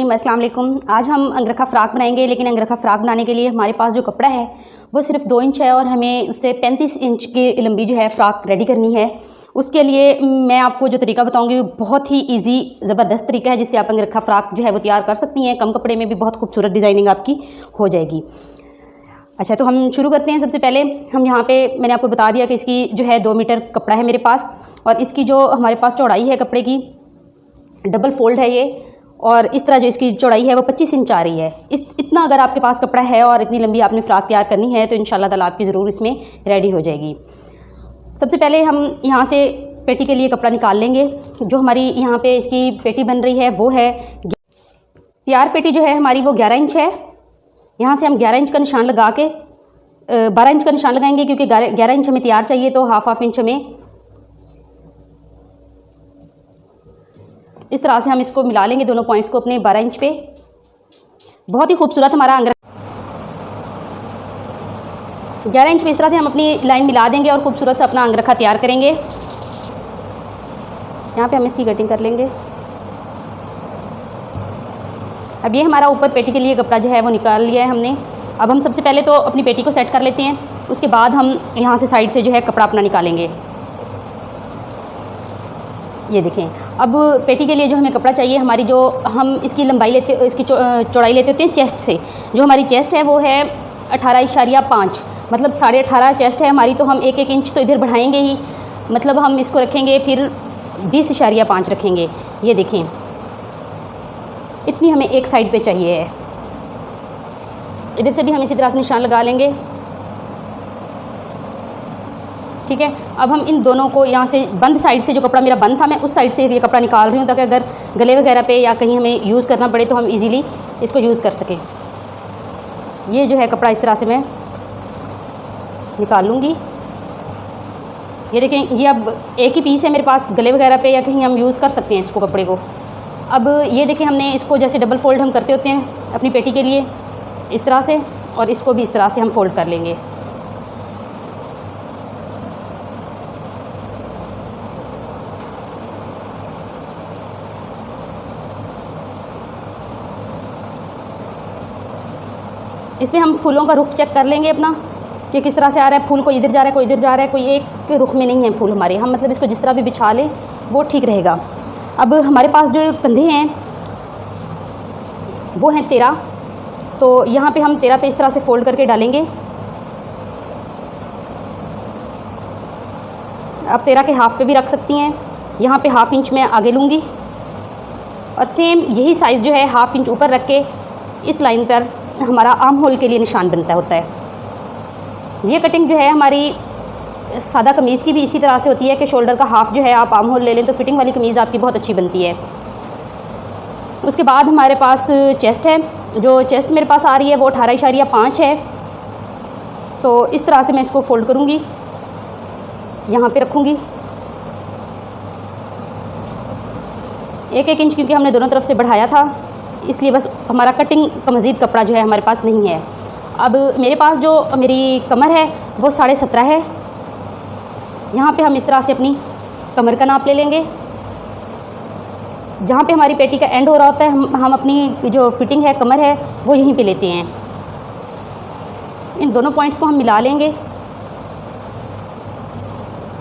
रहीम, अस्सलाम वालेकुम। आज हम अंगरखा फ़्राक बनाएंगे, लेकिन अंगरखा फ़्राक बनाने के लिए हमारे पास जो कपड़ा है वो सिर्फ 2 इंच है और हमें उससे 35 इंच की लंबी जो है फ़्राक रेडी करनी है। उसके लिए मैं आपको जो तरीका बताऊंगी वो बहुत ही इजी ज़बरदस्त तरीका है, जिससे आप अंगरखा फ़्राक जो है वो तैयार कर सकती हैं। कम कपड़े में भी बहुत खूबसूरत डिज़ाइनिंग आपकी हो जाएगी। अच्छा, तो हम शुरू करते हैं। सबसे पहले हम यहाँ पे मैंने आपको बता दिया कि इसकी जो है 2 मीटर कपड़ा है मेरे पास, और इसकी जो हमारे पास चौड़ाई है कपड़े की, डबल फोल्ड है ये, और इस तरह जो इसकी चौड़ाई है वो 25 इंच आ रही है। इतना अगर आपके पास कपड़ा है और इतनी लंबी आपने फ़्राक तैयार करनी है तो इंशाल्लाह ताला आपकी ज़रूर इसमें रेडी हो जाएगी। सबसे पहले हम यहाँ से पेटी के लिए कपड़ा निकाल लेंगे। जो हमारी यहाँ पे इसकी पेटी बन रही है वो है, तैयार पेटी जो है हमारी वो 11 इंच है। यहाँ से हम 11 इंच का निशान लगा के 12 इंच का निशान लगाएंगे, क्योंकि 11 इंच हमें तैयार चाहिए, तो हाफ इंच हमें इस तरह से हम इसको मिला लेंगे, दोनों पॉइंट्स को अपने 12 इंच पे। बहुत ही खूबसूरत हमारा 11 इंच पे इस तरह से हम अपनी लाइन मिला देंगे और खूबसूरत सा अपना अंगरखा तैयार करेंगे। यहाँ पे हम इसकी कटिंग कर लेंगे। अब ये हमारा ऊपर पेटी के लिए कपड़ा जो है वो निकाल लिया है हमने। अब हम सबसे पहले तो अपनी पेटी को सेट कर लेते हैं, उसके बाद हम यहाँ से साइड से जो है कपड़ा अपना निकालेंगे। ये देखें, अब पेटी के लिए जो हमें कपड़ा चाहिए, हमारी जो हम इसकी लंबाई लेते, इसकी चौड़ाई लेते होते हैं चेस्ट से। जो हमारी चेस्ट है वो है 18.5, मतलब 18.5 चेस्ट है हमारी, तो हम 1-1 इंच तो इधर बढ़ाएंगे ही, मतलब हम इसको रखेंगे फिर 20.5 रखेंगे। ये देखें, इतनी हमें एक साइड पे चाहिए है। इधर से भी हम इसी तरह से निशान लगा लेंगे, ठीक है। अब हम इन दोनों को यहाँ से बंद साइड से, जो कपड़ा मेरा बंद था, मैं उस साइड से ये कपड़ा निकाल रही हूँ, ताकि अगर गले वगैरह पे या कहीं हमें यूज़ करना पड़े तो हम इजीली इसको यूज़ कर सकें। ये जो है कपड़ा इस तरह से मैं निकाल लूँगी। ये देखें, ये अब एक ही पीस है मेरे पास, गले वगैरह पे या कहीं हम यूज़ कर सकते हैं इसको कपड़े को। अब ये देखें, हमने इसको जैसे डबल फोल्ड हम करते होते हैं अपनी पेटी के लिए, इस तरह से, और इसको भी इस तरह से हम फोल्ड कर लेंगे। इसमें हम फूलों का रुख चेक कर लेंगे अपना कि किस तरह से आ रहा है। फूल कोई इधर जा रहा है, कोई इधर जा रहा है, कोई एक रुख में नहीं है फूल हमारे। हम मतलब इसको जिस तरह भी बिछा लें वो ठीक रहेगा। अब हमारे पास जो कंधे हैं वो हैं 13, तो यहाँ पे हम 13 पे इस तरह से फोल्ड करके डालेंगे। आप 13 के हाफ पे भी रख सकती हैं। यहाँ पे हाफ इंच मैं आगे लूँगी, और सेम यही साइज़ जो है हाफ इंच ऊपर रख के इस लाइन पर हमारा आर्म होल के लिए निशान बनता होता है। ये कटिंग जो है हमारी सादा कमीज़ की भी इसी तरह से होती है कि शोल्डर का हाफ जो है आप आर्म होल ले लें तो फिटिंग वाली कमीज़ आपकी बहुत अच्छी बनती है। उसके बाद हमारे पास चेस्ट है। जो चेस्ट मेरे पास आ रही है वो 18.5 है, तो इस तरह से मैं इसको फोल्ड करूँगी, यहाँ पे रखूँगी 1-1 इंच, क्योंकि हमने दोनों तरफ से बढ़ाया था, इसलिए बस हमारा कटिंग का मज़ीद कपड़ा जो है हमारे पास नहीं है। अब मेरे पास जो मेरी कमर है वो 17.5 है। यहाँ पे हम इस तरह से अपनी कमर का नाप ले लेंगे। जहाँ पे हमारी पेटी का एंड हो रहा होता है हम अपनी जो फिटिंग है कमर है वो यहीं पे लेते हैं। इन दोनों पॉइंट्स को हम मिला लेंगे।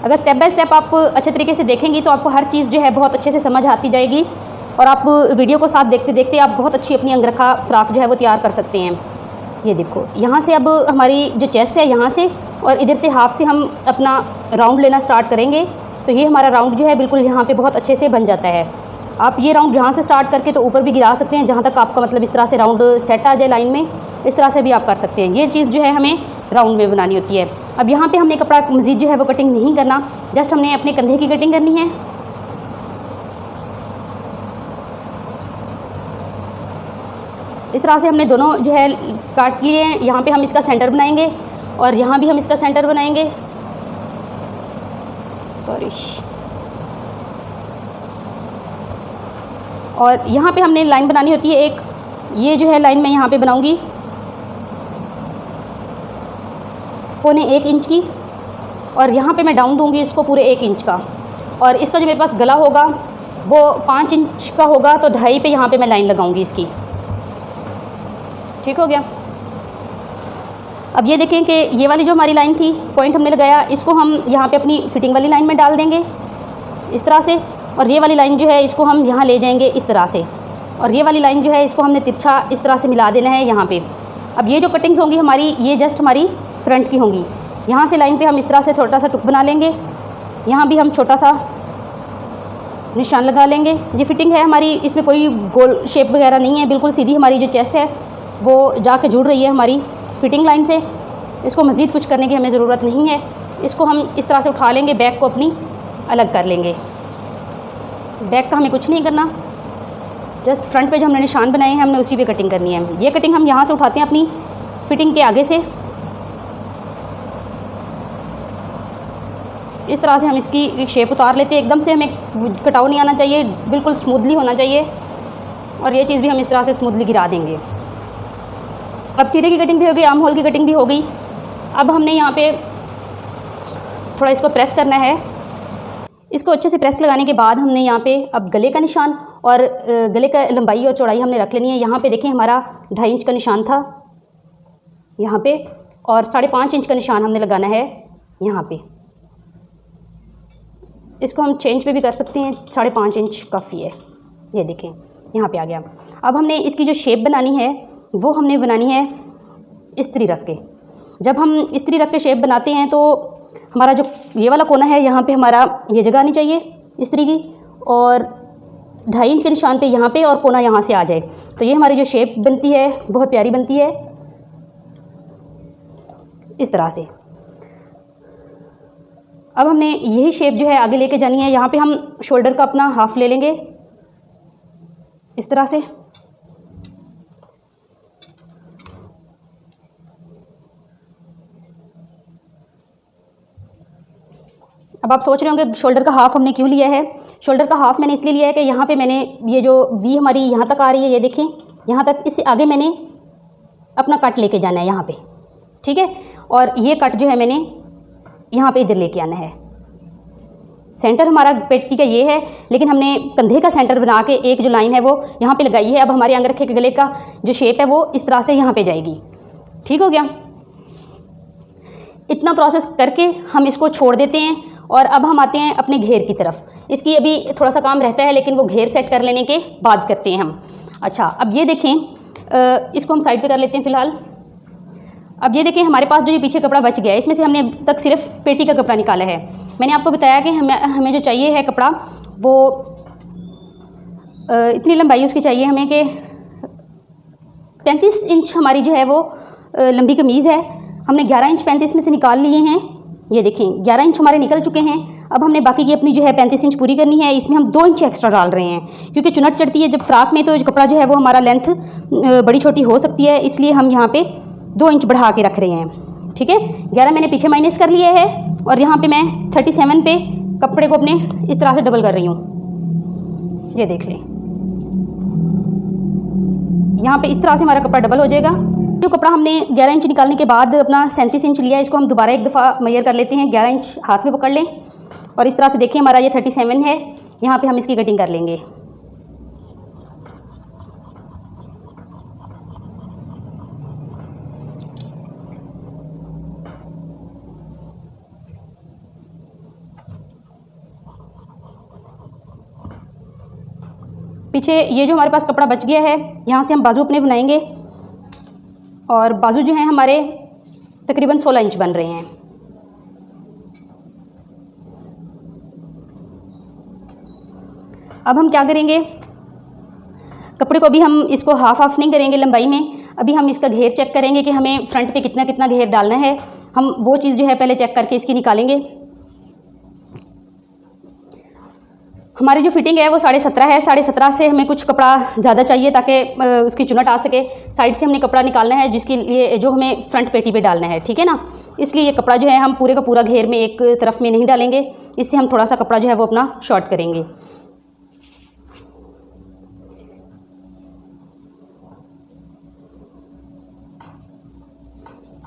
अगर स्टेप बाय स्टेप आप अच्छे तरीके से देखेंगी तो आपको हर चीज़ जो है बहुत अच्छे से समझ आती जाएगी, और आप वीडियो को साथ देखते देखते आप बहुत अच्छी अपनी अंगरखा फ़्राक जो है वो तैयार कर सकते हैं। ये देखो, यहाँ से अब हमारी जो चेस्ट है यहाँ से, और इधर से हाफ से हम अपना राउंड लेना स्टार्ट करेंगे, तो ये हमारा राउंड जो है बिल्कुल यहाँ पे बहुत अच्छे से बन जाता है। आप ये राउंड यहाँ से स्टार्ट करके तो ऊपर भी गिरा सकते हैं, जहाँ तक आपका मतलब इस तरह से राउंड सेट आ जाए लाइन में, इस तरह से भी आप कर सकते हैं। ये चीज़ जो है हमें राउंड में बनानी होती है। अब यहाँ पे हमने कपड़ा मज़ीद जो है वो कटिंग नहीं करना, जस्ट हमने अपने कंधे की कटिंग करनी है। इस तरह से हमने दोनों जो है काट लिए हैं। यहाँ पे हम इसका सेंटर बनाएंगे, और यहाँ भी हम इसका सेंटर बनाएंगे। सॉरी, और यहाँ पे हमने लाइन बनानी होती है एक, ये जो है लाइन मैं यहाँ पे बनाऊँगी 1.25 इंच की, और यहाँ पे मैं डाउन दूँगी इसको पूरे 1 इंच का। और इसका जो मेरे पास गला होगा वो 5 इंच का होगा तो 2.5 पे यहाँ पे मैं लाइन लगाऊंगी इसकी। ठीक हो गया। अब ये देखें कि ये वाली जो हमारी लाइन थी, पॉइंट हमने लगाया, इसको हम यहाँ पे अपनी फिटिंग वाली लाइन में डाल देंगे इस तरह से, और ये वाली लाइन जो है इसको हम यहाँ ले जाएंगे इस तरह से, और ये वाली लाइन जो है इसको हमने तिरछा इस तरह से मिला देना है यहाँ पे। अब ये जो कटिंग्स होंगी हमारी, ये जस्ट हमारी फ्रंट की होंगी। यहाँ से लाइन पे हम इस तरह से छोटा सा टुक बना लेंगे, यहाँ भी हम छोटा सा निशान लगा लेंगे। ये फिटिंग है हमारी, इसमें कोई गोल शेप वगैरह नहीं है, बिल्कुल सीधी हमारी जो चेस्ट है वो जाके जुड़ रही है हमारी फिटिंग लाइन से। इसको मज़ीद कुछ करने की हमें ज़रूरत नहीं है। इसको हम इस तरह से उठा लेंगे, बैक को अपनी अलग कर लेंगे। बैक का हमें कुछ नहीं करना, जस्ट फ्रंट पे जो हमने निशान बनाए हैं हमने उसी पे कटिंग करनी है। ये कटिंग हम यहाँ से उठाते हैं अपनी फिटिंग के आगे से, इस तरह से हम इसकी एक शेप उतार लेते हैं। एकदम से हमें कटाव नहीं आना चाहिए, बिल्कुल स्मूथली होना चाहिए, और ये चीज़ भी हम इस तरह से स्मूथली गिरा देंगे। अब तीरे की कटिंग भी हो गई, आर्म होल की कटिंग भी हो गई। अब हमने यहाँ पे थोड़ा इसको प्रेस करना है। इसको अच्छे से प्रेस लगाने के बाद हमने यहाँ पे अब गले का निशान और गले का लंबाई और चौड़ाई हमने रख लेनी है। यहाँ पे देखें हमारा 2.5 इंच का निशान था यहाँ पे, और 5.5 इंच का निशान हमने लगाना है यहाँ पे। इसको हम चेंज पे भी कर सकते हैं, 5.5 इंच काफ़ी है। ये देखें यहाँ पे आ गया। अब हमने इसकी जो शेप बनानी है वो हमने बनानी है इस्त्री रख के। जब हम इस्त्री रख के शेप बनाते हैं तो हमारा जो ये वाला कोना है यहाँ पे हमारा ये जगह आनी चाहिए इस्त्री की, और 2.5 इंच के निशान पे यहाँ पे, और कोना यहाँ से आ जाए, तो ये हमारी जो शेप बनती है बहुत प्यारी बनती है इस तरह से। अब हमने यही शेप जो है आगे लेके जानी है। यहाँ पे हम शोल्डर का अपना हाफ ले लेंगे इस तरह से। अब आप सोच रहे होंगे शोल्डर का हाफ़ हमने क्यों लिया है। शोल्डर का हाफ़ मैंने इसलिए लिया है कि यहाँ पे मैंने ये जो वी हमारी यहाँ तक आ रही है, ये देखें यहाँ तक, इससे आगे मैंने अपना कट लेके जाना है यहाँ पे, ठीक है। और ये कट जो है मैंने यहाँ पे इधर लेके आना है। सेंटर हमारा पेटी का ये है, लेकिन हमने कंधे का सेंटर बना के एक जो लाइन है वो यहाँ पे लगाई है। अब हमारे अंगरखे के गले का जो शेप है वो इस तरह से यहाँ पे जाएगी। ठीक हो गया। इतना प्रोसेस करके हम इसको छोड़ देते हैं, और अब हम आते हैं अपने घेर की तरफ। इसकी अभी थोड़ा सा काम रहता है, लेकिन वो घेर सेट कर लेने के बाद करते हैं हम। अच्छा, अब ये देखें, इसको हम साइड पे कर लेते हैं फ़िलहाल। अब ये देखें हमारे पास जो ये पीछे कपड़ा बच गया है, इसमें से हमने अब तक सिर्फ पेटी का कपड़ा निकाला है। मैंने आपको बताया कि हमें जो चाहिए है कपड़ा, वो इतनी लंबाई उसकी चाहिए हमें कि 35 इंच हमारी जो है वो लंबी कमीज़ है। हमने 11 इंच 35 में से निकाल लिए हैं। ये देखें 11 इंच हमारे निकल चुके हैं। अब हमने बाकी की अपनी जो है 35 इंच पूरी करनी है। इसमें हम 2 इंच एक्स्ट्रा डाल रहे हैं, क्योंकि चुनट चढ़ती है जब फ्राक में, तो कपड़ा जो है वो हमारा लेंथ बड़ी छोटी हो सकती है, इसलिए हम यहाँ पे 2 इंच बढ़ा के रख रहे हैं। ठीक है, 11 मैंने पीछे माइनस कर लिए है, और यहाँ पे मैं 37 पे कपड़े को अपने इस तरह से डबल कर रही हूँ। ये देख लें, यहाँ पे इस तरह से हमारा कपड़ा डबल हो जाएगा। जो कपड़ा हमने 11 इंच निकालने के बाद अपना 37 इंच लिया है, इसको हम दोबारा एक दफ़ा मेजर कर लेते हैं। 11 इंच हाथ में पकड़ लें, और इस तरह से देखिए हमारा ये 37 है। यहाँ पे हम इसकी कटिंग कर लेंगे। पीछे ये जो हमारे पास कपड़ा बच गया है, यहाँ से हम बाजू अपने बनाएंगे, और बाजू जो हैं हमारे तकरीबन 16 इंच बन रहे हैं। अब हम क्या करेंगे, कपड़े को भी हम इसको हाफ नहीं करेंगे लंबाई में। अभी हम इसका घेर चेक करेंगे कि हमें फ्रंट पे कितना कितना घेर डालना है। हम वो चीज़ जो है पहले चेक करके इसकी निकालेंगे। हमारी जो फिटिंग है वो 17.5 है। 17.5 से हमें कुछ कपड़ा ज़्यादा चाहिए ताकि उसकी चुनट आ सके। साइड से हमने कपड़ा निकालना है जिसके लिए जो हमें फ्रंट पेटी पे डालना है, ठीक है ना। इसलिए ये कपड़ा जो है हम पूरे का पूरा घेर में एक तरफ में नहीं डालेंगे, इससे हम थोड़ा सा कपड़ा जो है वो अपना शॉर्ट करेंगे।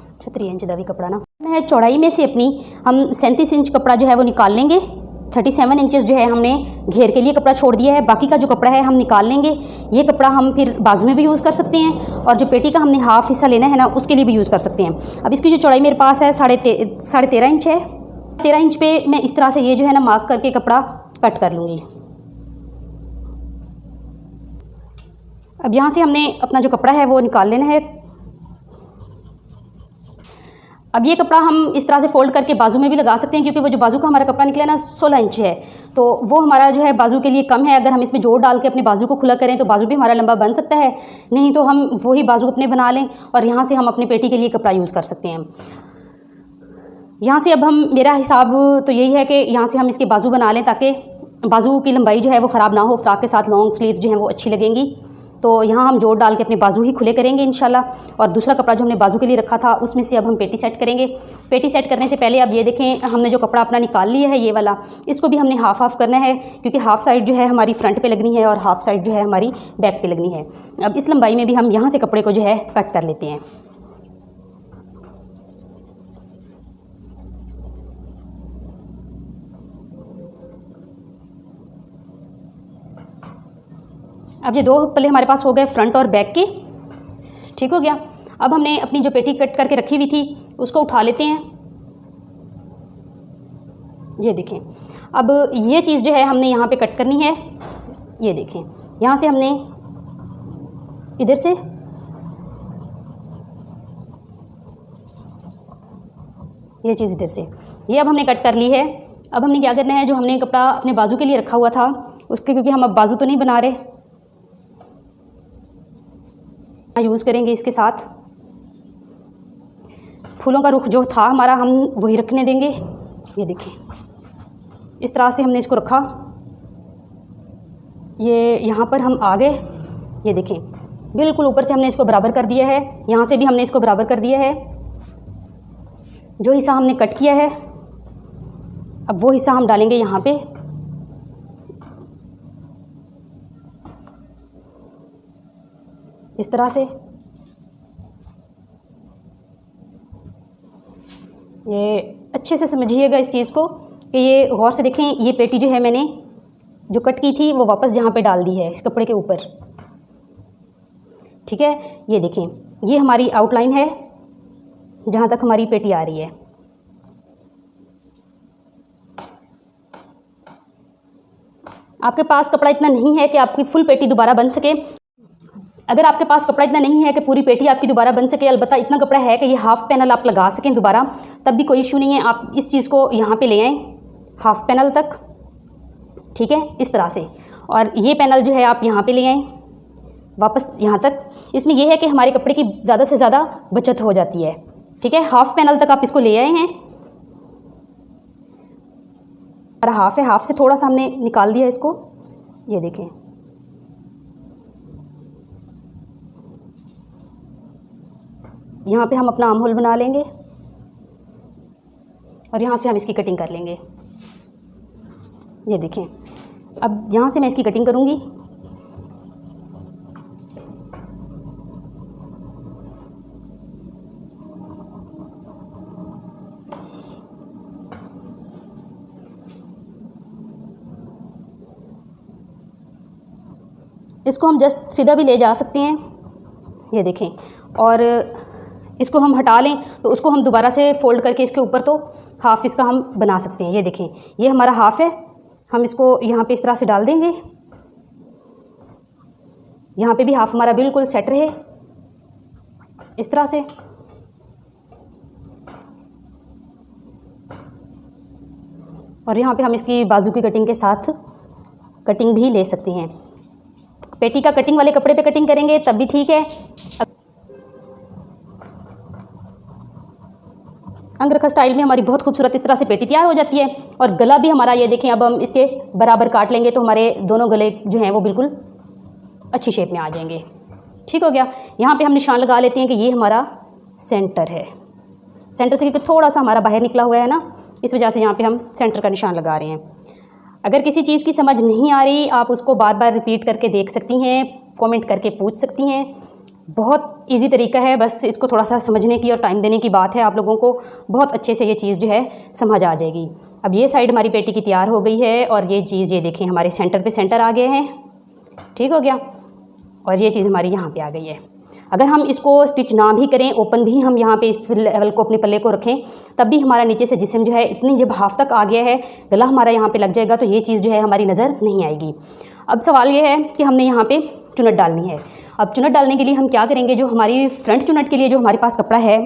अच्छा 3 इंच का भी कपड़ा ना है। चौड़ाई में से अपनी हम 37 इंच कपड़ा जो है वो निकाल लेंगे 37 इंचेस जो है हमने घेर के लिए कपड़ा छोड़ दिया है। बाकी का जो कपड़ा है हम निकाल लेंगे। ये कपड़ा हम फिर बाजू में भी यूज़ कर सकते हैं और जो पेटी का हमने हाफ हिस्सा लेना है ना, उसके लिए भी यूज़ कर सकते हैं। अब इसकी जो चौड़ाई मेरे पास है 13.5 इंच है। 13 इंच पे मैं इस तरह से ये जो है ना मार्क करके कपड़ा कट कर लूँगी। अब यहाँ से हमने अपना जो कपड़ा है वो निकाल लेना है। अब ये कपड़ा हम इस तरह से फोल्ड करके बाजू में भी लगा सकते हैं, क्योंकि वो जो बाजू का हमारा कपड़ा निकला है ना 16 इंच है, तो वो हमारा जो है बाजू के लिए कम है। अगर हम इसमें जोड़ डाल के अपने बाजू को खुला करें तो बाजू भी हमारा लंबा बन सकता है, नहीं तो हम वही बाजू अपने बना लें और यहाँ से हम अपनी पेटी के लिए कपड़ा यूज़ कर सकते हैं। यहाँ से अब हम, मेरा हिसाब तो यही है कि यहाँ से हम इसके बाजू बना लें ताकि बाजू की लंबाई जो है वो ख़राब ना हो। फ्रॉक के साथ लॉन्ग स्लीव्स जो हैं वो अच्छी लगेंगी। तो यहाँ हम जोड़ डाल के अपने बाजू ही खुले करेंगे इंशाल्लाह। और दूसरा कपड़ा जो हमने बाजू के लिए रखा था उसमें से अब हम पेटी सेट करेंगे। पेटी सेट करने से पहले अब ये देखें, हमने जो कपड़ा अपना निकाल लिया है ये वाला, इसको भी हमने हाफ़ हाफ़ करना है, क्योंकि हाफ़ साइड जो है हमारी फ्रंट पे लगनी है और हाफ़ साइड जो है हमारी बैक पे लगनी है। अब इस लंबाई में भी हम यहाँ से कपड़े को जो है कट कर लेते हैं। अब ये 2 पल्ले हमारे पास हो गए फ्रंट और बैक के, ठीक हो गया। अब हमने अपनी जो पेटी कट करके रखी हुई थी उसको उठा लेते हैं। ये देखें, अब ये चीज़ जो है हमने यहाँ पे कट करनी है। ये देखें, यहाँ से हमने इधर से ये चीज़ इधर से, ये अब हमने कट कर ली है। अब हमने क्या करना है, जो हमने कपड़ा अपने बाजू के लिए रखा हुआ था उसके, क्योंकि हम अब बाजू तो नहीं बना रहे, यूज़ करेंगे इसके साथ। फूलों का रुख जो था हमारा हम वही रखने देंगे। ये देखिए, इस तरह से हमने इसको रखा। ये यहाँ पर हम आ गए, ये देखें बिल्कुल ऊपर से हमने इसको बराबर कर दिया है, यहाँ से भी हमने इसको बराबर कर दिया है। जो हिस्सा हमने कट किया है अब वो हिस्सा हम डालेंगे यहाँ पे। इस तरह से ये अच्छे से समझिएगा इस चीज़ को कि ये गौर से देखें। ये पेटी जो है मैंने जो कट की थी वो वापस यहाँ पे डाल दी है इस कपड़े के ऊपर, ठीक है। ये देखें, ये हमारी आउटलाइन है जहाँ तक हमारी पेटी आ रही है। आपके पास कपड़ा इतना नहीं है कि आपकी फुल पेटी दोबारा बन सके। अगर आपके पास कपड़ा इतना नहीं है कि पूरी पेटी आपकी दोबारा बन सके, अलबत्ता इतना कपड़ा है कि ये हाफ़ पैनल आप लगा सकें दोबारा, तब भी कोई इशू नहीं है। आप इस चीज़ को यहाँ पे ले आएँ हाफ़ पैनल तक, ठीक है, इस तरह से। और ये पैनल जो है आप यहाँ पे ले आएँ वापस यहाँ तक। इसमें यह है कि हमारे कपड़े की ज़्यादा से ज़्यादा बचत हो जाती है, ठीक है। हाफ़ पैनल तक आप इसको ले आए हैं। और हाफ़ है, हाफ़ से थोड़ा सा हमने निकाल दिया इसको। ये देखें, यहाँ पे हम अपना आर्म होल बना लेंगे और यहाँ से हम इसकी कटिंग कर लेंगे। ये देखें, अब यहाँ से मैं इसकी कटिंग करूँगी। इसको हम जस्ट सीधा भी ले जा सकते हैं, ये देखें। और इसको हम हटा लें तो उसको हम दोबारा से फोल्ड करके इसके ऊपर तो हाफ़ इसका हम बना सकते हैं। ये देखें, ये हमारा हाफ़ है, हम इसको यहाँ पे इस तरह से डाल देंगे। यहाँ पे भी हाफ़ हमारा बिल्कुल सेट रहे इस तरह से। और यहाँ पे हम इसकी बाजू की कटिंग के साथ कटिंग भी ले सकते हैं। पेटी का कटिंग वाले कपड़े पे कटिंग करेंगे तब भी ठीक है। अंगरखा स्टाइल में हमारी बहुत खूबसूरत इस तरह से पेटी तैयार हो जाती है। और गला भी हमारा, ये देखें, अब हम इसके बराबर काट लेंगे तो हमारे दोनों गले जो हैं वो बिल्कुल अच्छी शेप में आ जाएंगे, ठीक हो गया। यहाँ पे हम निशान लगा लेते हैं कि ये हमारा सेंटर है। सेंटर से क्योंकि थोड़ा सा हमारा बाहर निकला हुआ है ना, इस वजह से यहाँ पे हम सेंटर का निशान लगा रहे हैं। अगर किसी चीज़ की समझ नहीं आ रही, आप उसको बार बार रिपीट करके देख सकती हैं, कमेंट करके पूछ सकती हैं। बहुत इजी तरीका है, बस इसको थोड़ा सा समझने की और टाइम देने की बात है। आप लोगों को बहुत अच्छे से ये चीज़ जो है समझ आ जाएगी। अब ये साइड हमारी पेटी की तैयार हो गई है और ये चीज़ ये देखें हमारे सेंटर पे सेंटर आ गए हैं, ठीक हो गया। और ये चीज़ हमारी यहाँ पे आ गई है। अगर हम इसको स्टिच ना भी करें, ओपन भी हम यहाँ पे इस लेवल को अपने पल्ले को रखें, तब भी हमारा नीचे से जिस्म जो है इतनी जब हाफ तक आ गया है, गला हमारा यहाँ पे लग जाएगा तो ये चीज़ जो है हमारी नज़र नहीं आएगी। अब सवाल ये है कि हमने यहाँ पे चुनट डालनी है। अब चुनट डालने के लिए हम क्या करेंगे, जो हमारी फ्रंट चुनट के लिए जो हमारे पास कपड़ा है,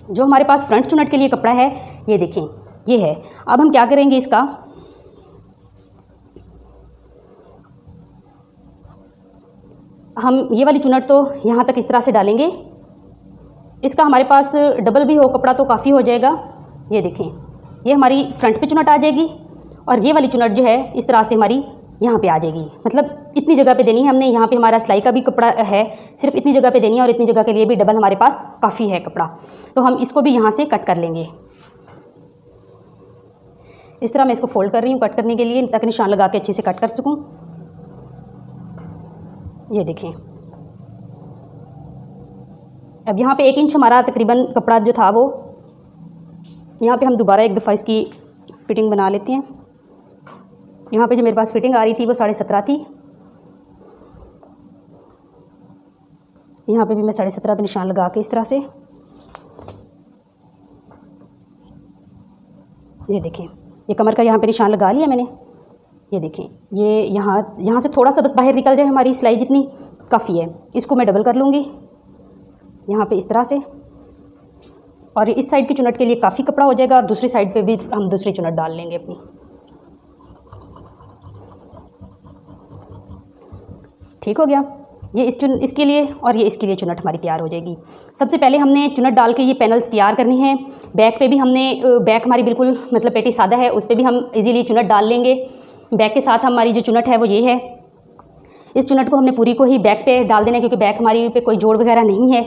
जो हमारे पास फ्रंट चुनट के लिए कपड़ा है, ये देखें ये है। अब हम क्या करेंगे, इसका हम ये वाली चुनट तो यहाँ तक इस तरह से डालेंगे। इसका हमारे पास डबल भी हो कपड़ा तो काफ़ी हो जाएगा। ये देखें ये हमारी फ्रंट पे चुनट आ जाएगी और ये वाली चुनट जो है इस तरह से हमारी यहाँ पे आ जाएगी। मतलब इतनी जगह पे देनी है हमने, यहाँ पे हमारा सिलाई का भी कपड़ा है, सिर्फ इतनी जगह पे देनी है और इतनी जगह के लिए भी डबल हमारे पास काफ़ी है कपड़ा। तो हम इसको भी यहाँ से कट कर लेंगे। इस तरह मैं इसको फोल्ड कर रही हूँ कट करने के लिए, ताकि निशान लगा के अच्छे से कट कर सकूँ। ये देखें अब यहाँ पे 1 इंच हमारा तकरीबन कपड़ा जो था वो, यहाँ पे हम दोबारा एक दफ़ा इसकी फ़िटिंग बना लेते हैं। यहाँ पे जो मेरे पास फ़िटिंग आ रही थी वो 17.5 थी, यहाँ पे भी मैं 17.5 पे निशान लगा के इस तरह से, ये देखें ये कमर का यहाँ पे निशान लगा लिया मैंने। ये देखें ये यहाँ से थोड़ा सा बस बाहर निकल जाए हमारी सिलाई जितनी, काफ़ी है। इसको मैं डबल कर लूँगी यहाँ पे इस तरह से, और इस साइड की चुनट के लिए काफ़ी कपड़ा हो जाएगा और दूसरी साइड पे भी हम दूसरी चुनट डाल लेंगे अपनी। ठीक हो गया। ये इसके लिए और ये इसके लिए चुनट हमारी तैयार हो जाएगी। सबसे पहले हमने चुनट डाल के ये पैनल्स तैयार करनी है। बैक पे भी हमने, बैक हमारी बिल्कुल मतलब पेटी सादा है, उस पर भी हम इजीली चुनट डाल लेंगे। बैक के साथ हमारी जो चुनट है वो ये है। इस चुनट को हमने पूरी को ही बैक पे डाल देना है, क्योंकि बैक हमारी पे कोई जोड़ वगैरह नहीं है,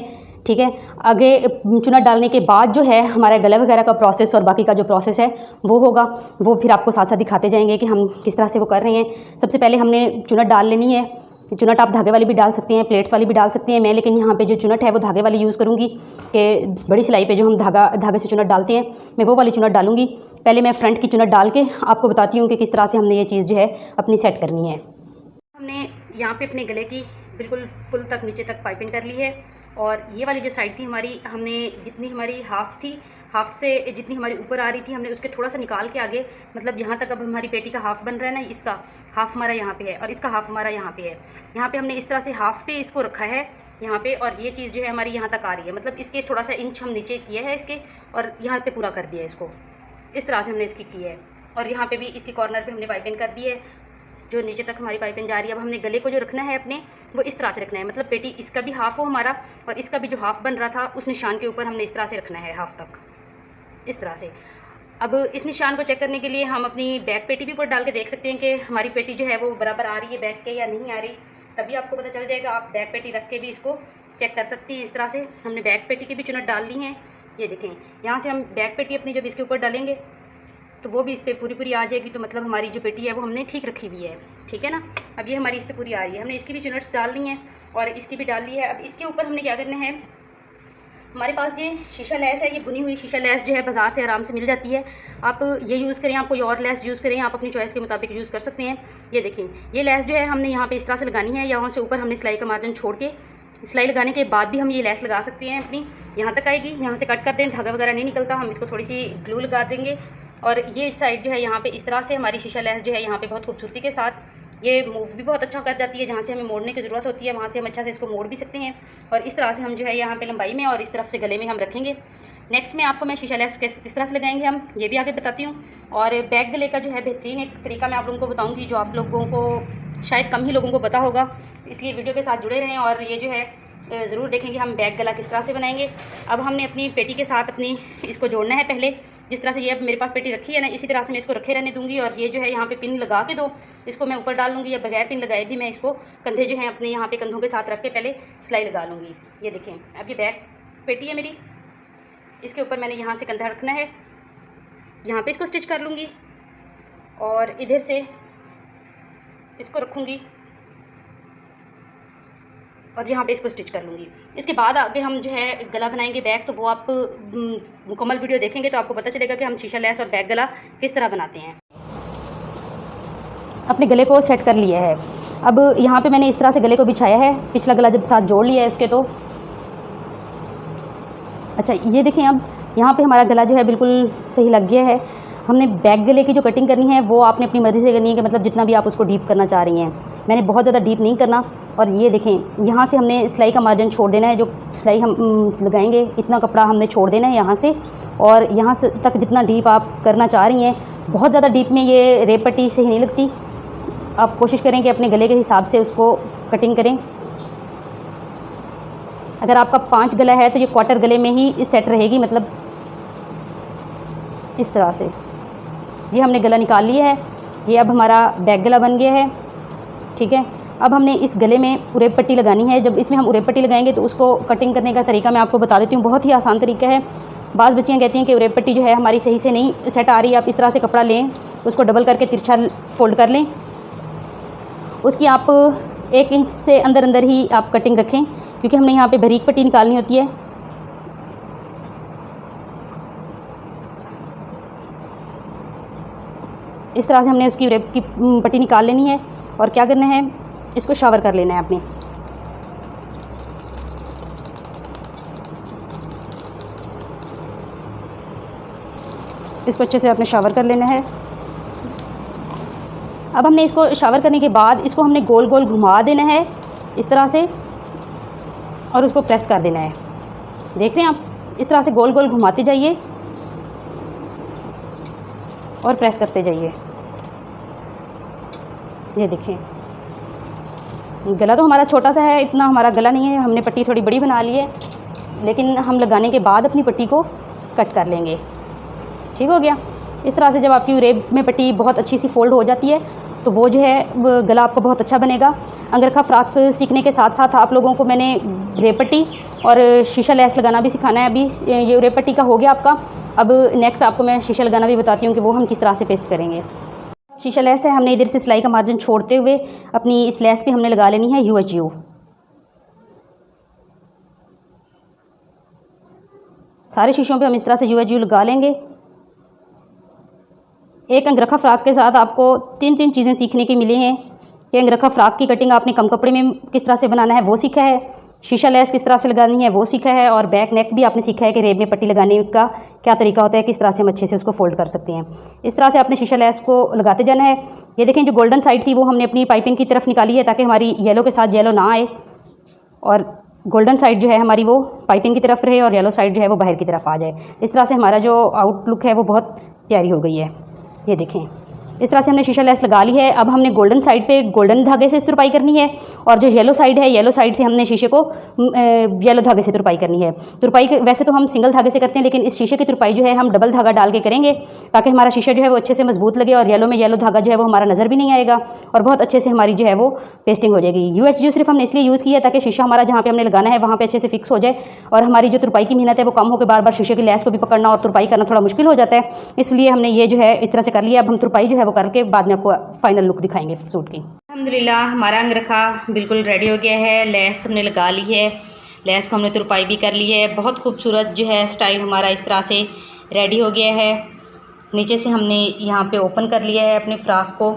ठीक है। आगे चुनट डालने के बाद जो है हमारा गला वगैरह का प्रोसेस और बाकी का जो प्रोसेस है वो होगा, वो फिर आपको साथ साथ दिखाते जाएंगे कि हम किस तरह से वो कर रहे हैं। सबसे पहले हमने चुनट डाल लेनी है। चुनट आप धागे वाली भी डाल सकते हैं, प्लेट्स वाली भी डाल सकते हैं। मैं लेकिन यहाँ पे जो चुनट है वो धागे वाली यूज़ करूँगी, कि बड़ी सिलाई पे जो हम धागे से चुनट डालते हैं, मैं वो वाली चुनट डालूँगी। पहले मैं फ्रंट की चुनट डाल के आपको बताती हूँ कि किस तरह से हमने ये चीज़ जो है अपनी सेट करनी है। हमने यहाँ पे अपने गले की बिल्कुल फुल तक नीचे तक पाइपिंग कर ली है, और ये वाली जो साइड थी हमारी, हमने जितनी हमारी हाफ़ थी, हाफ़ से जितनी हमारी ऊपर आ रही थी हमने उसके थोड़ा सा निकाल के आगे, मतलब यहाँ तक अब हमारी पेटी का हाफ़ बन रहा है ना, इसका हाफ़ हमारा यहाँ पे है और इसका हाफ़ हमारा यहाँ पे है। यहाँ पे हमने इस तरह से हाफ़ पे इसको रखा है यहाँ पे, और ये चीज़ जो है हमारी यहाँ तक आ रही है, मतलब इसके थोड़ा सा इंच हम नीचे किया है इसके, और यहाँ पे पूरा कर दिया है इसको। इस तरह से हमने इसकी की है, और यहाँ पे भी इसके कॉर्नर पे हमने पाइपिंग कर दी है, जो नीचे तक हमारी पाइपिंग जा रही है। अब हमने गले को जो रखना है अपने, वो इस तरह से रखना है, मतलब पेटी इसका भी हाफ़ हो हमारा, और इसका भी जो हाफ़ बन रहा था उस निशान के ऊपर हमने इस तरह से रखना है हाफ़ तक, इस तरह से। अब इस निशान को चेक करने के लिए हम अपनी बैक पेटी भी ऊपर डाल के देख सकते हैं कि हमारी पेटी जो है वो बराबर आ रही है बैक के या नहीं आ रही, तभी आपको पता चल जाएगा। आप बैक पेटी रख के भी इसको चेक कर सकती हैं। इस तरह से हमने बैक पेटी की भी चुनट डाल ली है। ये देखें, यहाँ से हम बैक पेटी अपनी जब इसके ऊपर डालेंगे तो वो भी इस पर पूरी आ जाएगी, तो मतलब हमारी जो पेटी है वो हमने ठीक रखी हुई है, ठीक है ना। अब ये हमारी इस पर पूरी आ रही है, हमने इसकी भी चुनट्स डाल ली हैं और इसकी भी डाल ली है। अब इसके ऊपर हमने क्या करना है, हमारे पास ये शीशा लेस है, ये बुनी हुई शीशा लेस जो है बाज़ार से आराम से मिल जाती है। आप ये यूज़ करें, आप कोई और लेस यूज़ करें, आप अपनी चॉइस के मुताबिक यूज़ कर सकते हैं। ये देखें, ये लेस जो है हमने यहाँ पे इस तरह से लगानी है, यहाँ से ऊपर हमने सिलाई का मार्जिन छोड़ के, सिलाई लगाने के बाद भी हम ये लेस लगा सकते हैं अपनी, यहाँ तक आएगी। यहाँ से कट कर दें, धागा वगैरह नहीं निकलता, हम इसको थोड़ी सी ग्लू लगा देंगे। और ये साइड जो है यहाँ पे इस तरह से हमारी शीशा लेस जो है यहाँ पे बहुत खूबसूरती के साथ ये मूव भी बहुत अच्छा कर जाती है। जहाँ से हमें मोड़ने की ज़रूरत होती है वहाँ से हम अच्छा से इसको मोड़ भी सकते हैं, और इस तरह से हम जो है यहाँ पे लंबाई में और इस तरफ से गले में हम रखेंगे। नेक्स्ट में आपको मैं शीशा लेस किस तरह से लगाएंगे हम ये भी आगे बताती हूँ। और बैक गले का जो है बेहतरीन एक तरीका मैं आप लोगों को बताऊँगी, जो आप लोगों को शायद कम ही लोगों को पता होगा, इसलिए वीडियो के साथ जुड़े रहें और ये जो है ज़रूर देखेंगे हम बैक गला किस तरह से बनाएंगे। अब हमने अपनी पेटी के साथ अपनी इसको जोड़ना है। पहले जिस तरह से ये अब मेरे पास पेटी रखी है ना, इसी तरह से मैं इसको रखे रहने दूंगी, और ये जो है यहाँ पे पिन लगा के दो, इसको मैं ऊपर डाल लूँगी, या बगैर पिन लगाए भी मैं इसको कंधे जो हैं अपने यहाँ पे कंधों के साथ रख के पहले सिलाई लगा लूँगी। ये देखें, अब ये बैक पेटी है मेरी, इसके ऊपर मैंने यहाँ से कंधा रखना है, यहाँ पर इसको स्टिच कर लूँगी और इधर से इसको रखूँगी और यहाँ पे इसको स्टिच कर लूँगी। इसके बाद आगे हम जो है गला बनाएंगे बैक, तो वो आप मुकम्मल वीडियो देखेंगे तो आपको पता चलेगा कि हम शीशा लेस और बैक गला किस तरह बनाते हैं। अपने गले को सेट कर लिया है। अब यहाँ पे मैंने इस तरह से गले को बिछाया है, पिछला गला जब साथ जोड़ लिया है इसके। तो अच्छा ये देखें, अब यहाँ पे हमारा गला जो है बिल्कुल सही लग गया है। हमने बैक गले की जो कटिंग करनी है वो आपने अपनी मर्ज़ी से करनी है कि मतलब जितना भी आप उसको डीप करना चाह रही हैं। मैंने बहुत ज़्यादा डीप नहीं करना। और ये देखें, यहाँ से हमने सिलाई का मार्जिन छोड़ देना है, जो सिलाई हम लगाएंगे इतना कपड़ा हमने छोड़ देना है यहाँ से। और यहाँ से तक जितना डीप आप करना चाह रही हैं, बहुत ज़्यादा डीप में ये रेप पट्टी सही नहीं लगती। आप कोशिश करें कि अपने गले के हिसाब से उसको कटिंग करें। अगर आपका 5 गला है तो ये क्वार्टर गले में ही सेट रहेगी, मतलब इस तरह से। ये हमने गला निकाल लिया है। ये अब हमारा बैक गला बन गया है, ठीक है। अब हमने इस गले में उरेब पट्टी लगानी है। जब इसमें हम उरेब पट्टी लगाएंगे तो उसको कटिंग करने का तरीका मैं आपको बता देती हूँ। बहुत ही आसान तरीका है। बाज़ बच्चियाँ कहती हैं कि उरेब पट्टी जो है हमारी सही से नहीं सेट आ रही। आप इस तरह से कपड़ा लें, उसको डबल करके तिरछा फोल्ड कर लें, उसकी आप 1 इंच से अंदर अंदर ही आप कटिंग रखें, क्योंकि हमने यहाँ पे बारीक पट्टी निकालनी होती है। इस तरह से हमने उसकी उरेब की पट्टी निकाल लेनी है। और क्या करना है, इसको शावर कर लेना है आपने। इसको अच्छे से आपने शावर कर लेना है। अब हमने इसको शावर करने के बाद इसको हमने गोल गोल घुमा देना है इस तरह से, और उसको प्रेस कर देना है। देख रहे हैं आप, इस तरह से गोल गोल घुमाते जाइए और प्रेस करते जाइए। ये देखें, गला तो हमारा छोटा सा है, इतना हमारा गला नहीं है। हमने पट्टी थोड़ी बड़ी बना ली है, लेकिन हम लगाने के बाद अपनी पट्टी को कट कर लेंगे। ठीक हो गया। इस तरह से जब आपकी उरेब में पट्टी बहुत अच्छी सी फोल्ड हो जाती है तो वो जो है गला आपका बहुत अच्छा बनेगा। अंगरखा फ्रॉक सीखने के साथ साथ आप लोगों को मैंने रेप पट्टी और शीशा लेस लगाना भी सिखाना है। अभी ये रेप पट्टी का हो गया आपका। अब नेक्स्ट आपको मैं शीशा लगाना भी बताती हूँ कि वो हम किस तरह से पेस्ट करेंगे। शीशा लेस है, हमने इधर से सिलाई का मार्जिन छोड़ते हुए अपनी इस लेस पे हमने लगा लेनी है UHU। सारे शीशों पे हम इस तरह से UHU लगा लेंगे। एक अंगरखा फ्रॉक के साथ आपको 3 चीज़ें सीखने की मिली हैं कि अंगरखा फ्रॉक की कटिंग आपने कम कपड़े में किस तरह से बनाना है वो सीखा है, शीशा लेस किस तरह से लगानी है वो सीखा है, और बैक नेक भी आपने सीखा है कि रेब में पट्टी लगाने का क्या तरीका होता है, किस तरह से हम अच्छे से उसको फोल्ड कर सकते हैं। इस तरह से आपने शीशा लेस को लगाते जाना है। ये देखें, जो गोल्डन साइड थी वो हमने अपनी पाइपिंग की तरफ निकाली है ताकि हमारी येलो के साथ येलो ना आए, और गोल्डन साइड जो है हमारी वो पाइपिंग की तरफ रहे और येलो साइड जो है वो बाहर की तरफ आ जाए। इस तरह से हमारा जो आउटलुक है वो बहुत प्यारी हो गई है। ये देखें, इस तरह से हमने शीशा लेस लगा ली है। अब हमने गोल्डन साइड पे गोल्डन धागे से तुरपाई करनी है, और जो येलो साइड है येलो साइड से हमने शीशे को येलो धागे से तुरपाई करनी है। तुरपाई वैसे तो हम सिंगल धागे से करते हैं, लेकिन इस शीशे की तुरपाई जो है हम डबल धागा डाल के करेंगे ताकि हमारा शीशा जो है वो अच्छे से मजबूत लगे, और येलो में येलो धागा जो है वो हमारा नज़र भी नहीं आएगा, और बहुत अच्छे से हमारी जो है वो पेस्टिंग हो जाएगी। UHU सिर्फ हमने इसलिए यूज़ किया है ताकि शीशा हमारा जहाँ पे हमने लगाना है वहाँ पे अच्छे से फिक्स हो जाए, और हमारी जो तुरपाई की मेहनत है वो कम हो के बार बार शीशे की लेस को भी पकड़ना और तुरपाई करना थोड़ा मुश्किल हो जाता है। इसलिए हमने ये जो है इस तरह से कर लिया। अब हम तुरपाई जो है वो करके बाद में आपको फाइनल लुक दिखाएंगे सूट की। अल्हम्दुलिल्लाह हमारा अंगरखा बिल्कुल रेडी हो गया है। लेस हमने लगा ली है, लेस को हमने तुरपाई भी कर ली है। बहुत खूबसूरत जो है स्टाइल हमारा इस तरह से रेडी हो गया है। नीचे से हमने यहाँ पे ओपन कर लिया है अपने फ्रॉक को।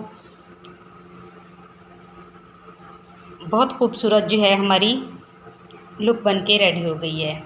बहुत खूबसूरत जो है हमारी लुक बन के रेडी हो गई है।